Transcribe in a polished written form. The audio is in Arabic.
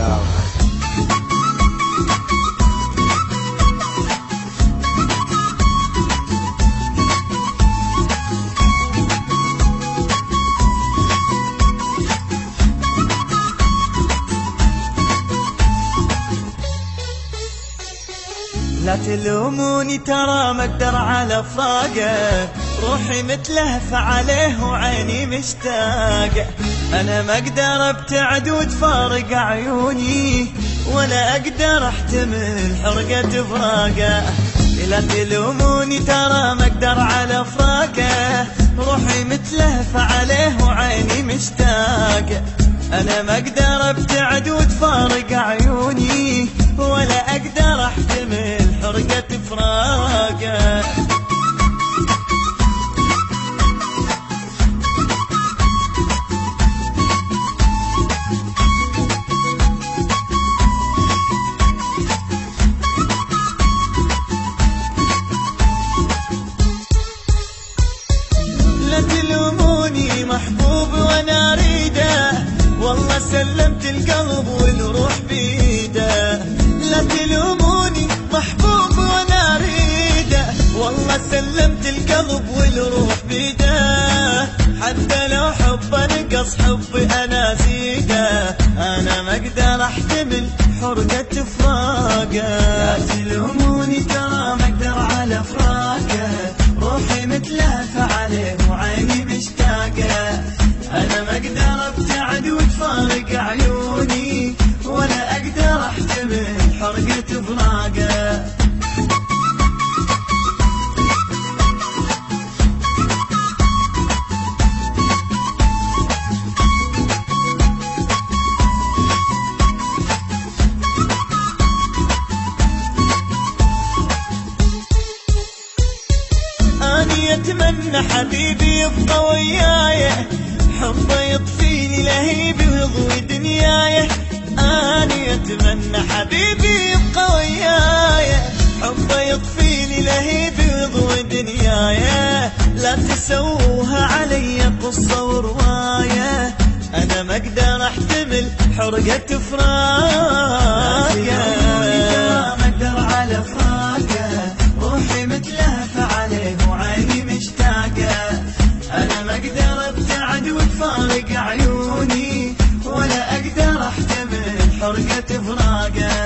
الرجال. لا تلوموني ترى ما اقدر على فراقه، روحي متلهفة عليه وعيني مشتاقة. انا ما اقدر ابتعد وتفارق عيوني، ولا اقدر احتمل حرقة فراقه. لا تلوموني ترى ما اقدر على فراقه، روحي متلهفة عليه وعيني مشتاقة. انا ما اقدر ابتعد وتفارق عيوني، ولا اقدر احتمل حرقة فراقه. لا تلوموني محبوب وانا اريده، والله سلمت القلب والروح بيده. لا تلوموني محبوب وانا اريده، والله سلمت القلب والروح بيده. حتى لو حب انقص حبي انا زيده، انا ما اقدر احتمل حرقة فراقه. لا تلوموني ترى ما اقدر على فراقه، روحي متلهفة عليه وعيني مشتاقة. انا ما اقدر ابتعد وتفارق عيوني، ولا اقدر احتمل حرقة فراقه. أني أتمنى حبيبي يبقى وياي، حبه يطفيني لهيبي ويضوي دنياي. أني أتمنى حبيبي يبقى وياي، حبه يطفيني لهيبي ويضوي دنياي. لا تسووها علي قصة ورواية، أنا ما أقدر أحتمل حرقة فراقه. ما أقدر على فراقه، روحي متلهفة عليه وعيني مشتاقة. أنا ما أقدر أبتعد وتفارق عيوني، ولا أقدر أحتمل حرقة فراقه.